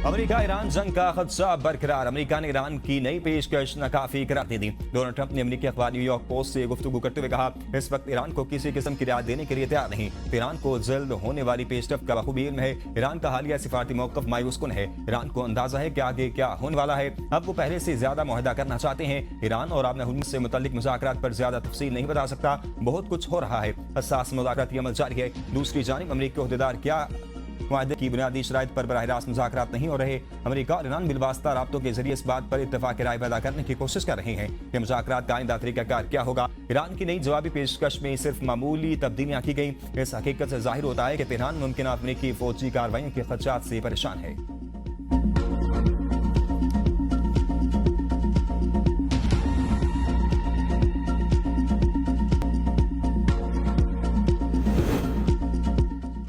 America Iran जंग का खदशा बरकरार। अमेरिका ने ईरान की नई पेशकश नाकाफी करार दे दी। डोनाल्ड ट्रंप ने अमेरिकी अखबार न्यूयॉर्क पोस्ट से गुफ्तगू करते हुए कहा, इस वक्त ईरान को किसी किस्म की रियायत देने के लिए तैयार नहीं। ईरान को जल्द होने वाली पेशरफ का बखूबी इल्म है। ईरान का हालिया सिफारती मौकफ मायूसकुन है। ईरान को अंदाजा है कि आगे क्या होने वाला है। अब वो पहले से ज्यादा मुआहदा करना चाहते हैं। ईरान और आबना हुर्मुज़ से मुतल्लिक मुज़ाकरात पर ज्यादा तफसील नहीं बता सकता। बहुत कुछ हो रहा है। हसास मुज़ाकराती अमल जारी है। दूसरी जानिब अमेरिकी ओहदेदार क्या मुआहदे की बुनियादी शराइत पर बराह रास्त मुज़ाकरात नहीं हो रहे। अमेरिका और ईरान बिलवास्ता राब्तों के जरिए इस बात पर इत्तफाक राय पैदा करने की कोशिश कर रहे हैं कि मुज़ाकरात का आइंदा तरीक़ाकार क्या होगा। ईरान की नई जवाबी पेशकश में सिर्फ मामूली तब्दीलियां की गई। इस हकीकत से जाहिर होता है कि तेहरान मुमकिन अमेरिकी फौजी कार्रवाइयों के खदशात से परेशान है।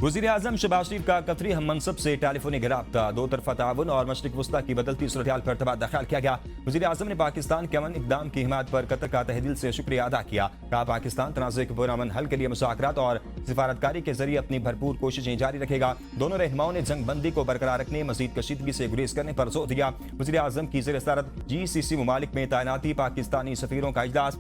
वज़ीर आज़म शहबाज शरीफ का कतरी हम मनसब से टेलीफोनिक गिरफ्तार। दो तरफा ताउन और मशरिक वस्ता की बदलती सूरत पर तबादला ख्याल किया गया। वज़ीर आज़म ने पाकिस्तान के अमन इक़दाम की हिमायत पर कतर का तहे दिल से शुक्रिया अदा किया। कहा, पाकिस्तान तनाज़े के पुरअमन हल के लिए मुज़ाकरात और सिफारतकारी के जरिए अपनी भरपूर कोशिशें जारी रखेगा। दोनों रहनुमाओं ने जंग बंदी को बरकरार रखने, मज़ीद कशीदगी से गुरेज करने पर जोर दिया। वज़ीर आज़म की ज़ेर सदारत GCC ममालिक में तैनाती, पाकिस्तानी सफ़ीरों का इजलास।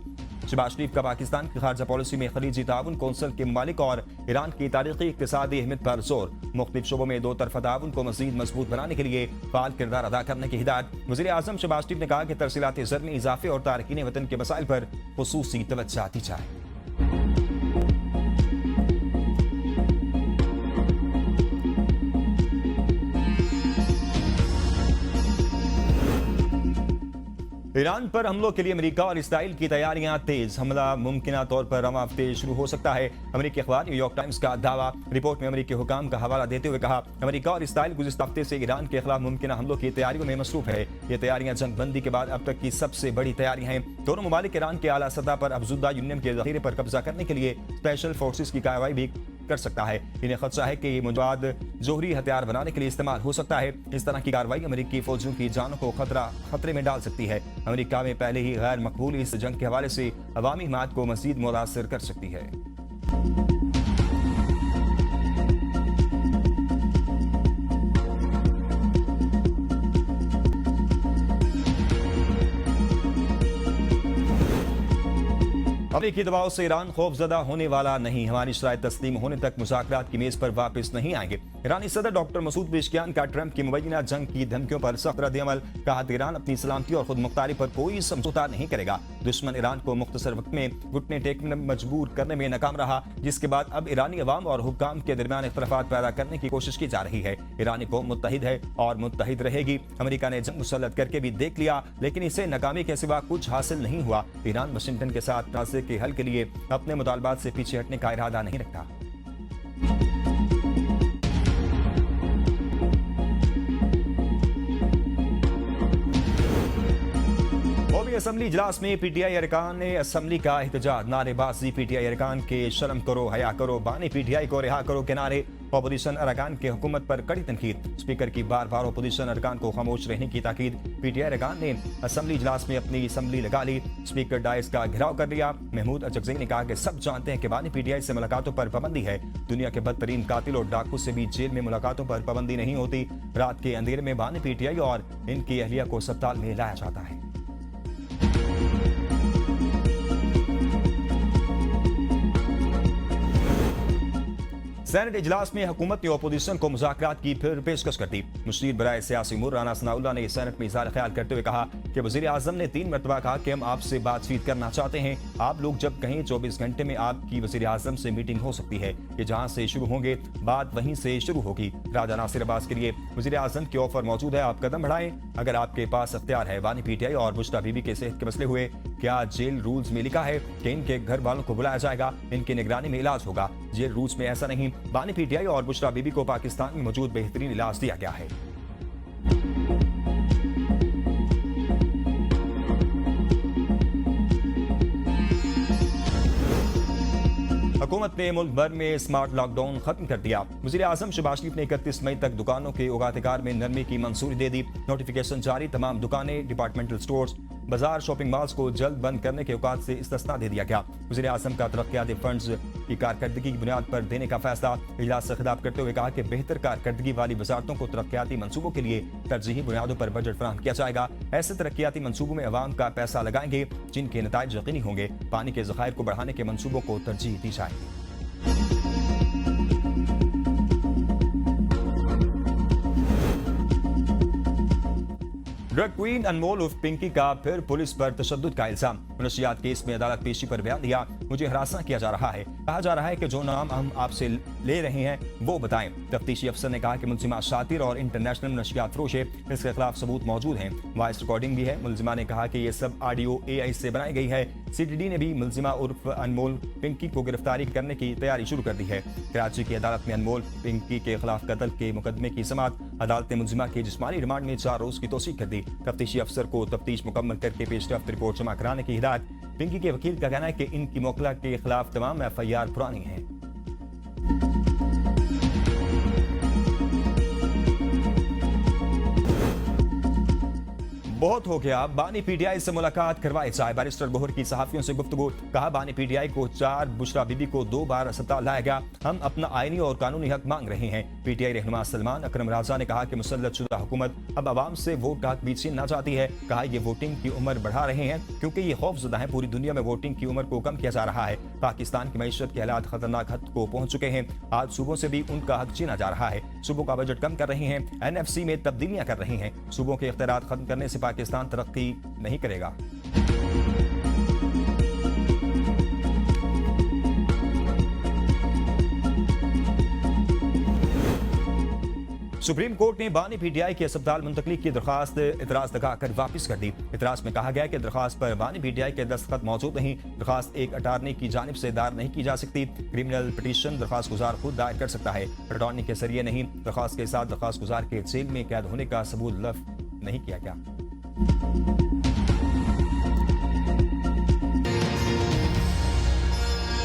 शहबाज शरीफ का पाकिस्तान की खारजा पॉलिसी में खलीजी ताउन, कौंसल के ममालिक और ईरान की तारीखी इक़्तिसादी अहमियत पर जोर। मुख्तलिफ शोबों में दो तरफा ताउन को मज़ीद मजबूत बनाने के लिए फाल किरदार अदा करने की हिदायत। वज़ीर आज़म शहबाज शरीफ ने कहा कि तरसीलात ज़र में इजाफे और तारकीन वतन के मसाइल पर खुसूसी तवज्जो दी जाए। ईरान पर हमलों के लिए अमेरिका और इसराइल की तैयारियां तेज। हमला मुमकिन तौर पर रवां हफ्ते शुरू हो सकता है। अमेरिकी अखबार न्यूयॉर्क टाइम्स का दावा। रिपोर्ट में अमेरिकी हुकाम का हवाला देते हुए कहा, अमेरिका और इसराइल गुज़िश्ता हफ्ते से ईरान के खिलाफ मुमकिन हमलों की तैयारियों में मसरूफ है। ये तैयारियां जंग बंदी के बाद अब तक की सबसे बड़ी तैयारियां हैं। दोनों ममालिक ईरान के आला सतह पर अफजुदा यूरेनियम के जखीरे पर कब्जा करने के लिए स्पेशल फोर्सेस की कार्रवाई भी कर सकता है। इन्हें खदशा है कि ये मौजूद जोहरी हथियार बनाने के लिए इस्तेमाल हो सकता है। इस तरह की कार्रवाई अमेरिकी फौजियों की जानों को खतरे में डाल सकती है। अमेरिका में पहले ही गैर मकबूल इस जंग के हवाले से अवामी हिमायत को मजीद मुतासिर कर सकती है। अमेरिकी दबाव से ईरान खौफजदा होने वाला नहीं। हमारी शराइत तस्लीम होने तक मुज़ाकरात की मेज पर वापस नहीं आएंगे। ईरानी सदर डॉक्टर मसूद पेशकियान का ट्रंप की मुबैना जंग की धमकियों पर सख्त रद्द-ए-अमल। कहा, ईरान अपनी सलामती और खुद मुख्तारी पर कोई समझौता नहीं करेगा। दुश्मन ईरान को मुख्तसर वक्त में घुटने टेकने में मजबूर करने में नाकाम रहा, जिसके बाद अब ईरानी अवाम और हुक्काम के दरमियान इख्तलाफात पैदा करने की कोशिश की जा रही है। ईरानी कौम मुत्तहिद है और मुत्तहिद रहेगी। अमेरिका ने जंग मुसल्लत करके भी देख लिया, लेकिन इसे नाकामी के सिवा कुछ हासिल नहीं हुआ। ईरान वाशिंगटन के साथ तनाज़े के हल के लिए अपने मुतालबात से पीछे हटने का इरादा नहीं रखता। कौमी असम्बली इजलास में PTI अरकान ने असम्बली का एहतजाज। नारेबाजी। PTI अरकान के शर्म करो, हया करो, बानी PTI को रिहा करो के नारे। अपोजिशन अरकान के हुकूमत पर कड़ी तनकीद। स्पीकर की बार बार अपोजिशन अरकान को खामोश रहने की ताकीद। PTI अरकान ने असम्बली इजलास में अपनी असम्बली लगा ली। स्पीकर डायस का घेराव कर लिया। महमूद अचकज़ई ने कहा कि सब जानते हैं कि बानी PTI से मुलाकातों पर पाबंदी है। दुनिया के बदतरीन कातिल और डाकू से भी जेल में मुलाकातों पर पाबंदी नहीं होती। रात के अंधेरे में बानी PTI और इनकी अहलिया को अस्पताल में लाया जाता है। सेनेट इजलास में हुकूमत ने अपोजिशन को मुज़ाकरात की फिर पेशकश कर दी। मुशीर बराए सियासी उमूर राना सनाउल्लाह ने सेनेट में इज़हार ख्याल करते हुए कहा कि वज़ीर आज़म ने 3 मरतबा कहा कि हम आपसे बातचीत करना चाहते हैं। आप लोग जब कहें 24 घंटे में आपकी वज़ीर आज़म से मीटिंग हो सकती है। कि जहां से शुरू होंगे बात वहीं से शुरू होगी। राजा नासिर अब्बास के लिए वज़ीर आज़म की ऑफर मौजूद है, आप कदम बढ़ाएं अगर आपके पास अख्तियार है। बानी PTI और बुश्रा बीबी के सेहत के मसले हुए। क्या जेल रूल्स में लिखा है कि इनके घर वालों को बुलाया जाएगा, इनकी निगरानी में इलाज होगा? जेल रूल्स में ऐसा नहीं। बानी PTI और बुश्रा बीबी को पाकिस्तान में मौजूद बेहतरीन इलाज दिया गया है। हुकूमत ने मुल्क भर में स्मार्ट लॉकडाउन खत्म कर दिया। वज़ीर आज़म शहबाज शरीफ ने 31 मई तक दुकानों के औकात-ए-कार में नरमी की मंजूरी दे दी। नोटिफिकेशन जारी। तमाम दुकानें, डिपार्टमेंटल स्टोर्स, बाजार शॉपिंग मॉल्स को जल्द बंद करने के औकात से इस्तिस्ना दे दिया गया। वज़ीर आज़म का तरक्याती फंड्स की कारकर्दगी की बुनियाद पर देने का फैसला। इजलास से खिताब करते हुए कहा कि बेहतर कारकर्दगी वाली वजारतों को तरक्याती मंसूबों के लिए तरजीही बुनियादों पर बजट फराहम किया जाएगा। ऐसे तरक्याती मंसूबों में अवाम का पैसा लगाएंगे जिनके नताइज यकीनी होंगे। पानी के ज़खायर को बढ़ाने के मंसूबों को तरजीह दी जाएगी। ड्रग क्वीन अनमोल उर्फ पिंकी का फिर पुलिस पर तशद्दुद का इल्जाम। मनशियात केस में अदालत पेशी पर बयान दिया। मुझे हरासा किया जा रहा है। कहा जा रहा है कि जो नाम हम आपसे ले रहे हैं वो बताएं। तफ्तीशी अफसर ने कहा कि मुलजिमा शातिर और इंटरनेशनल नशियात फरोश है। इसके खिलाफ सबूत मौजूद हैं। वॉइस रिकॉर्डिंग भी है। मुलजिमा ने कहा कि ये सब ऑडियो AI से बनाई गई है। CTD ने भी मुलजिमा उर्फ अनमोल पिंकी को गिरफ्तारी करने की तैयारी शुरू कर दी है। कराची की अदालत में अनमोल पिंकी के खिलाफ कत्ल के मुकदमे की समाअत। अदालत ने मुलजिमा के जिस्मानी रिमांड में 4 रोज की तौसीक कर दी। तफ्तीशी अफसर को तफ्तीश मुकम्मल करके पेशरफ्त रिपोर्ट जमा कराने की हिदायत। पिंकी के वकील का कहना है कि इनकी मोकला के खिलाफ तमाम FIR पुरानी हैं। बहुत हो गया, बानी PTI से मुलाकात करवाए जाए। बैरिस्टर गोहर की सहाफियों से गुफ्तगू। कहा बानी PTI को 4 बुशरा बीबी को 2 बार अस्पताल लाया गया। हम अपना आईनी और कानूनी हक मांग रहे हैं। PTI रहनुमा सलमान अकरम राजा ने कहा कि मुसल्लत शुदा हुकूमत अब आवाम से वोट का हक भी छीनना चाहती है। कहा ये वोटिंग की उम्र बढ़ा रहे हैं क्योंकि ये खौफजदा है। पूरी दुनिया में वोटिंग की उम्र को कम किया जा रहा है। पाकिस्तान की मईशत के हालात खतरनाक हद को पहुंच चुके हैं। आज सूबों से भी उनका हक छीना जा रहा है। सूबों का बजट कम कर रहे हैं। NFC में तब्दीलियां कर रहे हैं। सूबों के इख्तियारात खत्म करने से पाकिस्तान तरक्की नहीं करेगा। सुप्रीम कोर्ट ने बानी PTI की अस्पताल मुंतकली की दरखास्त इतराज लगाकर वापस कर दी। इतराज में कहा गया कि दरखास्त पर बानी PTI के दस्तखत मौजूद नहीं। दरखास्त एक अटारनी की जानिब से दायर नहीं की जा सकती। क्रिमिनल पिटीशन दरखास्त गुजार खुद दायर कर सकता है, अटारनी के जरिए नहीं। दरखास्त के साथ दरखास्त गुजार के जेल में कैद होने का सबूत लफ्ज नहीं किया गया।